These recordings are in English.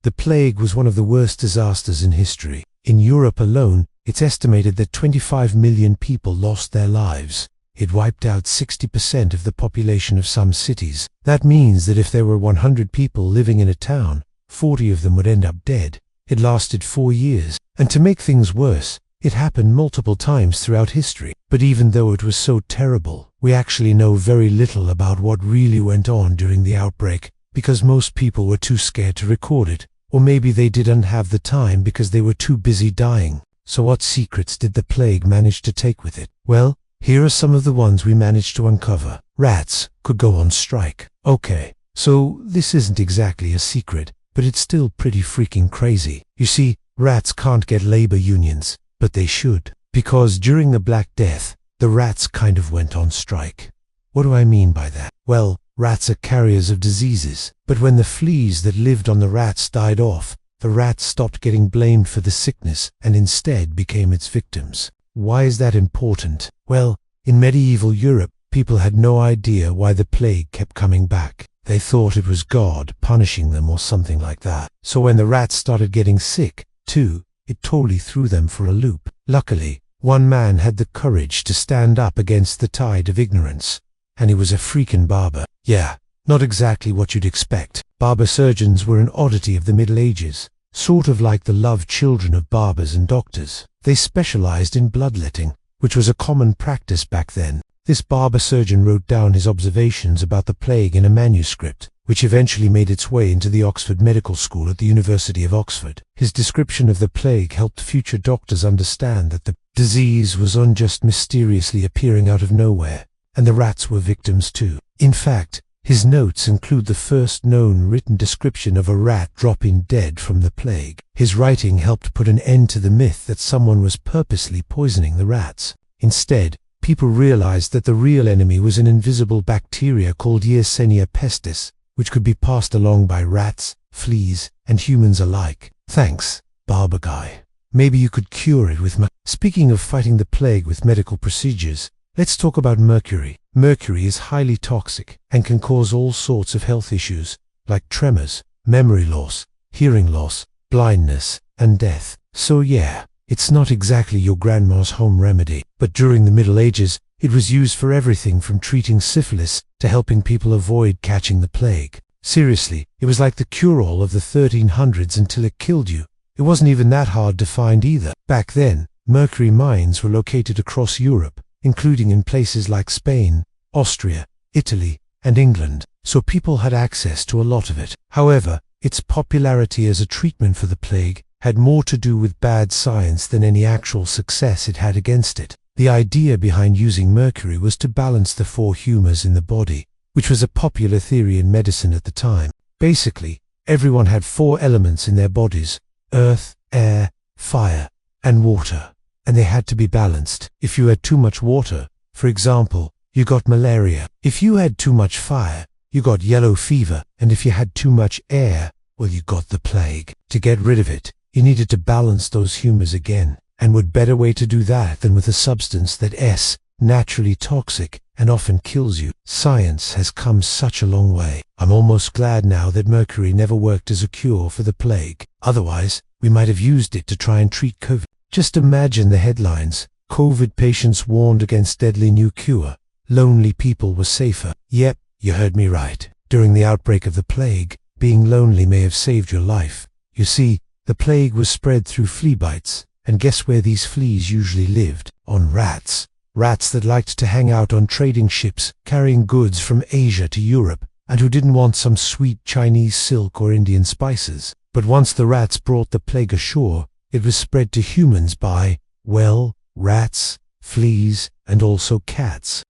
The plague was one of the worst disasters in history. In Europe alone, it's estimated that 25 million people lost their lives. It wiped out 60% of the population of some cities. That means that if there were 100 people living in a town, 40 of them would end up dead. It lasted 4 years, and to make things worse, it happened multiple times throughout history. But even though it was so terrible, we actually know very little about what really went on during the outbreak, because most people were too scared to record it, or maybe they didn't have the time because they were too busy dying. So what secrets did the plague manage to take with it? Well, here are some of the ones we managed to uncover. Rats could go on strike. Okay, so this isn't exactly a secret, but it's still pretty freaking crazy. You see, rats can't get labor unions, but they should. Because during the Black Death, the rats kind of went on strike. What do I mean by that? Well, rats are carriers of diseases, but when the fleas that lived on the rats died off, the rats stopped getting blamed for the sickness and instead became its victims. Why is that important? Well, in medieval Europe, people had no idea why the plague kept coming back. They thought it was God punishing them or something like that. So when the rats started getting sick, too, it totally threw them for a loop. Luckily, one man had the courage to stand up against the tide of ignorance, and he was a freaking barber. Yeah, not exactly what you'd expect. Barber surgeons were an oddity of the Middle Ages, sort of like the loved children of barbers and doctors. They specialized in bloodletting, which was a common practice back then. This barber surgeon wrote down his observations about the plague in a manuscript, which eventually made its way into the Oxford Medical School at the University of Oxford. His description of the plague helped future doctors understand that the disease wasn't just mysteriously appearing out of nowhere, and the rats were victims too. In fact, his notes include the first known written description of a rat dropping dead from the plague. His writing helped put an end to the myth that someone was purposely poisoning the rats. Instead, people realized that the real enemy was an invisible bacteria called Yersinia pestis, which could be passed along by rats, fleas, and humans alike. Thanks, barber guy. Maybe you could cure it with Speaking of fighting the plague with medical procedures, let's talk about mercury. Mercury is highly toxic and can cause all sorts of health issues, like tremors, memory loss, hearing loss, blindness, and death. So yeah, it's not exactly your grandma's home remedy. But during the Middle Ages, it was used for everything from treating syphilis to helping people avoid catching the plague. Seriously, it was like the cure-all of the 1300s until it killed you. It wasn't even that hard to find either. Back then, mercury mines were located across Europe, including in places like Spain, Austria, Italy, and England, so people had access to a lot of it. However, its popularity as a treatment for the plague had more to do with bad science than any actual success it had against it. The idea behind using mercury was to balance the 4 humors in the body, which was a popular theory in medicine at the time. Basically, everyone had 4 elements in their bodies: earth, air, fire, and water, and they had to be balanced. If you had too much water, for example, you got malaria. If you had too much fire, you got yellow fever, and if you had too much air, well, you got the plague. To get rid of it, you needed to balance those humors again. And what better way to do that than with a substance that's naturally toxic and often kills you? Science has come such a long way. I'm almost glad now that mercury never worked as a cure for the plague. Otherwise, we might have used it to try and treat COVID. Just imagine the headlines: COVID patients warned against deadly new cure. Lonely people were safer. Yep, you heard me right. During the outbreak of the plague, being lonely may have saved your life. You see, the plague was spread through flea bites. And guess where these fleas usually lived? On rats. Rats that liked to hang out on trading ships carrying goods from Asia to Europe, and who didn't want some sweet Chinese silk or Indian spices. But once the rats brought the plague ashore, it was spread to humans by, well, rats, fleas, and also cats.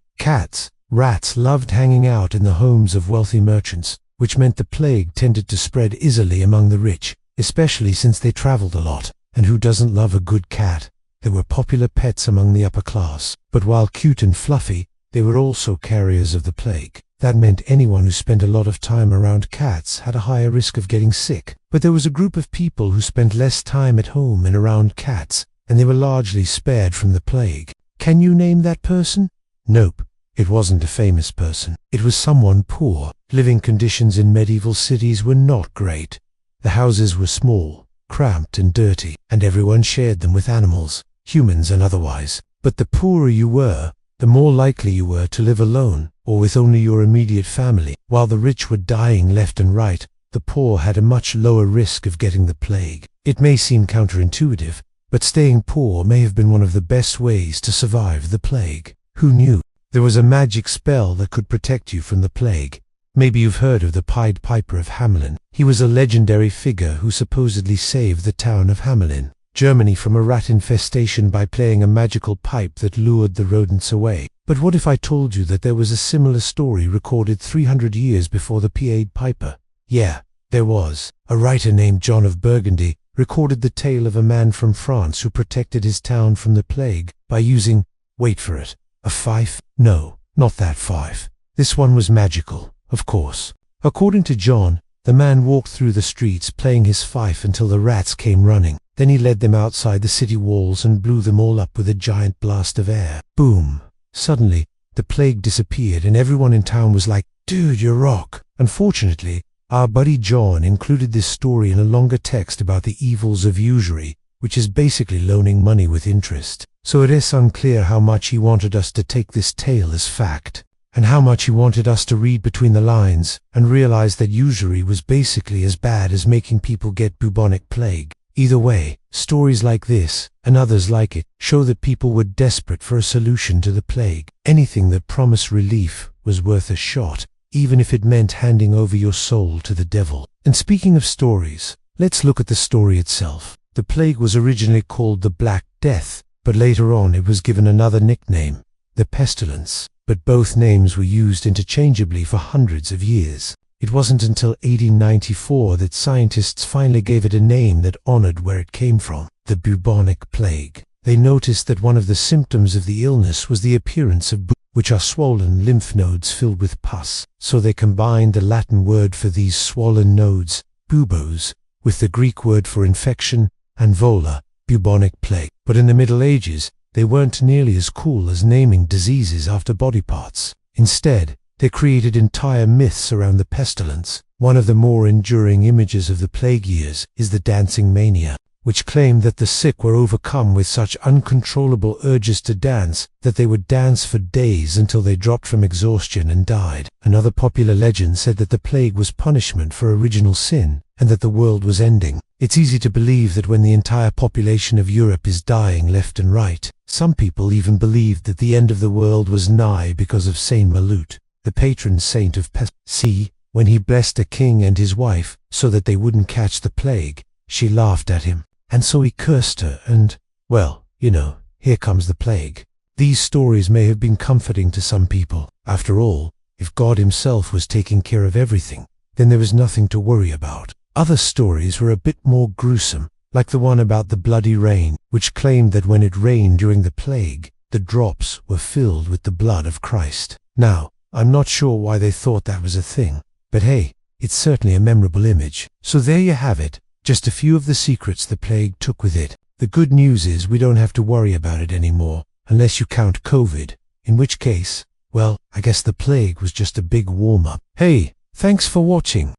Rats loved hanging out in the homes of wealthy merchants, which meant the plague tended to spread easily among the rich, especially since they traveled a lot. And who doesn't love a good cat? They were popular pets among the upper class. But while cute and fluffy, they were also carriers of the plague. That meant anyone who spent a lot of time around cats had a higher risk of getting sick. But there was a group of people who spent less time at home and around cats, and they were largely spared from the plague. Can you name that person? Nope, it wasn't a famous person. It was someone poor. Living conditions in medieval cities were not great. The houses were small, cramped and dirty, and everyone shared them with animals, humans and otherwise. But the poorer you were, the more likely you were to live alone, or with only your immediate family. While the rich were dying left and right, the poor had a much lower risk of getting the plague. It may seem counterintuitive, but staying poor may have been one of the best ways to survive the plague. Who knew? There was a magic spell that could protect you from the plague. Maybe you've heard of the Pied Piper of Hamelin. He was a legendary figure who supposedly saved the town of Hamelin, Germany, from a rat infestation by playing a magical pipe that lured the rodents away. But what if I told you that there was a similar story recorded 300 years before the Pied Piper? Yeah, there was. A writer named John of Burgundy recorded the tale of a man from France who protected his town from the plague by using, wait for it, a fife? No, not that fife. This one was magical, of course. According to John, the man walked through the streets playing his fife until the rats came running. Then he led them outside the city walls and blew them all up with a giant blast of air. Boom! Suddenly, the plague disappeared and everyone in town was like, "Dude, you rock!" Unfortunately, our buddy John included this story in a longer text about the evils of usury, which is basically loaning money with interest. So it is unclear how much he wanted us to take this tale as fact, and how much he wanted us to read between the lines and realize that usury was basically as bad as making people get bubonic plague. Either way, stories like this, and others like it, show that people were desperate for a solution to the plague. Anything that promised relief was worth a shot, even if it meant handing over your soul to the devil. And speaking of stories, let's look at the story itself. The plague was originally called the Black Death, but later on it was given another nickname, the Pestilence. But both names were used interchangeably for hundreds of years. It wasn't until 1894 that scientists finally gave it a name that honored where it came from, the bubonic plague. They noticed that one of the symptoms of the illness was the appearance of which are swollen lymph nodes filled with pus. So they combined the Latin word for these swollen nodes, bubos, with the Greek word for infection, anvola, bubonic plague. But in the Middle Ages, they weren't nearly as cool as naming diseases after body parts. Instead, they created entire myths around the pestilence. One of the more enduring images of the plague years is the dancing mania, which claimed that the sick were overcome with such uncontrollable urges to dance that they would dance for days until they dropped from exhaustion and died. Another popular legend said that the plague was punishment for original sin and that the world was ending. It's easy to believe that when the entire population of Europe is dying left and right. Some people even believed that the end of the world was nigh because of Saint Malute, the patron saint of pest. See, when he blessed a king and his wife so that they wouldn't catch the plague, she laughed at him, and so he cursed her and, well, you know, here comes the plague. These stories may have been comforting to some people. After all, if God himself was taking care of everything, then there was nothing to worry about. Other stories were a bit more gruesome, like the one about the bloody rain, which claimed that when it rained during the plague, the drops were filled with the blood of Christ. Now, I'm not sure why they thought that was a thing, but hey, it's certainly a memorable image. So there you have it, just a few of the secrets the plague took with it. The good news is we don't have to worry about it anymore, unless you count COVID, in which case, well, I guess the plague was just a big warm-up. Hey, thanks for watching.